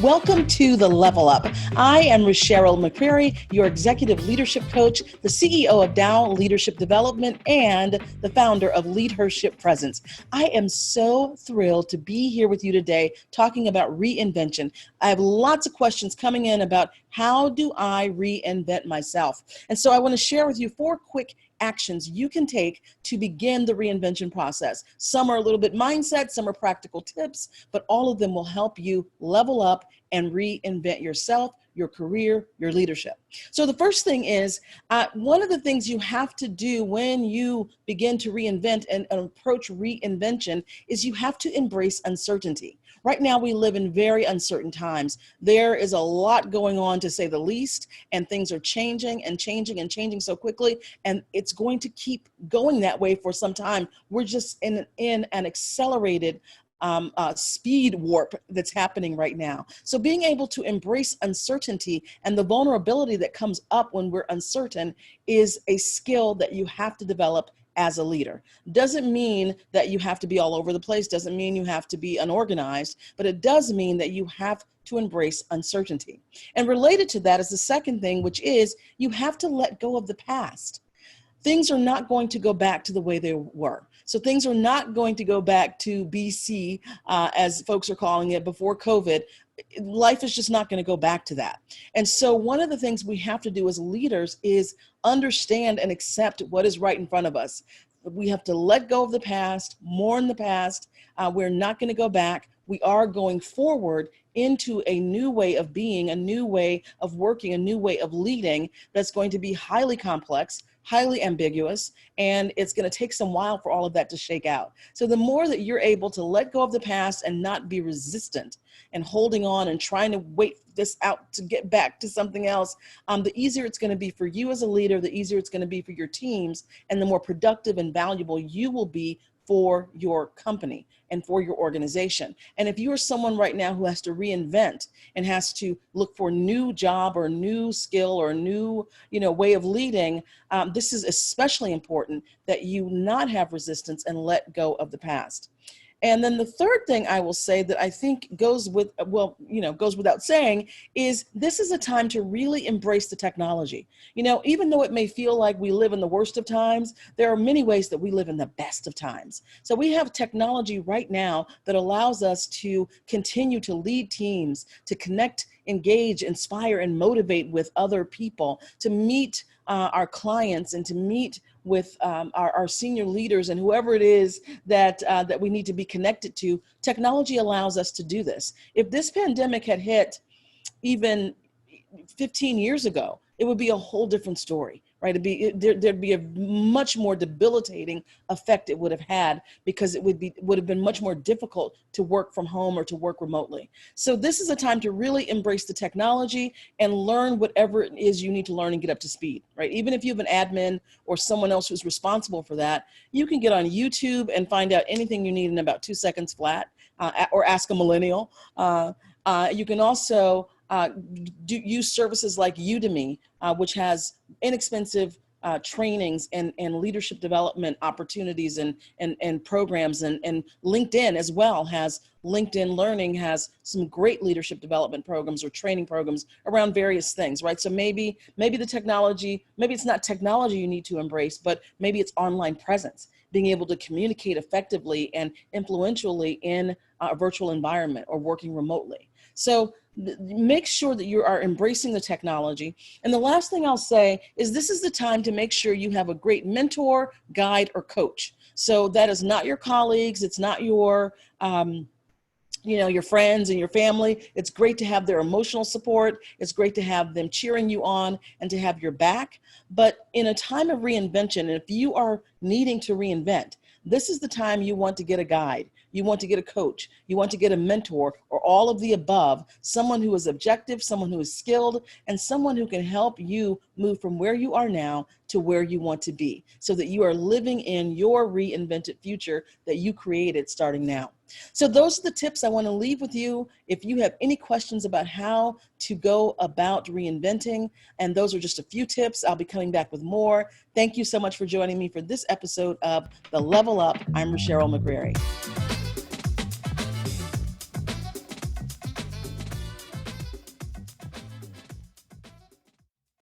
Welcome to The Level Up. I am Rasheryl McCreary, your executive leadership coach, the CEO of Dow Leadership Development, and the founder of Leadership Presence. I am so thrilled to be here with you today talking about reinvention. I have lots of questions coming in about how do I reinvent myself? And so I want to share with you 4 quick actions you can take to begin the reinvention process. Some are a little bit mindset, some are practical tips, but all of them will help you level up and reinvent yourself, your career, your leadership. So the first thing is, one of the things you have to do when you begin to reinvent and approach reinvention is you have to embrace uncertainty. Right now, we live in very uncertain times. There is a lot going on, to say the least, and things are changing and changing and changing so quickly, and it's going to keep going that way for some time. We're just in an accelerated speed warp that's happening right now. So being able to embrace uncertainty and the vulnerability that comes up when we're uncertain is a skill that you have to develop as a leader. Doesn't mean that you have to be all over the place, doesn't mean you have to be unorganized, but it does mean that you have to embrace uncertainty. And related to that is the second thing, which is you have to let go of the past. Things are not going to go back to the way they were. So things are not going to go back to BC, as folks are calling it, before COVID. Life is just not going to go back to that. And so one of the things we have to do as leaders is understand and accept what is right in front of us. We have to let go of the past, mourn the past. We're not going to go back. We are going forward into a new way of being, a new way of working, a new way of leading that's going to be highly complex, highly ambiguous, and it's going to take some while for all of that to shake out. So the more that you're able to let go of the past and not be resistant and holding on and trying to wait this out to get back to something else, the easier it's going to be for you as a leader, the easier it's going to be for your teams, and the more productive and valuable you will be for your company and for your organization. And if you are someone right now who has to reinvent and has to look for a new job or a new skill or a new, way of leading, this is especially important that you not have resistance and let go of the past. And then the third thing I will say that I think goes without saying is this is a time to really embrace the technology. Even though it may feel like we live in the worst of times, there are many ways that we live in the best of times. So we have technology right now that allows us to continue to lead teams, to connect, engage, inspire, and motivate with other people, to meet our clients and to meet with our senior leaders and whoever it is that we need to be connected to. Technology allows us to do this. If this pandemic had hit even 15 years ago, it would be a whole different story, right? There'd be a much more debilitating effect it would have had, because it would have been much more difficult to work from home or to work remotely. So this is a time to really embrace the technology and learn whatever it is you need to learn and get up to speed, right? Even if you have an admin or someone else who's responsible for that, you can get on YouTube and find out anything you need in about 2 seconds flat, or ask a millennial. You can also use services like Udemy, which has inexpensive trainings and leadership development opportunities and programs, and LinkedIn as well LinkedIn Learning has some great leadership development programs or training programs around various things, right? So maybe the technology, maybe it's not technology you need to embrace, but maybe it's online presence, being able to communicate effectively and influentially in a virtual environment or working remotely. So make sure that you are embracing the technology. And the last thing I'll say is this is the time to make sure you have a great mentor, guide, or coach. So that is not your colleagues. It's not your friends and your family. It's great to have their emotional support. It's great to have them cheering you on and to have your back. But in a time of reinvention, if you are needing to reinvent, this is the time you want to get a guide. You want to get a coach. You want to get a mentor, or all of the above, someone who is objective, someone who is skilled, and someone who can help you move from where you are now to where you want to be, so that you are living in your reinvented future that you created starting now. So those are the tips I want to leave with you. If you have any questions about how to go about reinventing, and those are just a few tips, I'll be coming back with more. Thank you so much for joining me for this episode of The Level Up. I'm Rasheryl McCreary.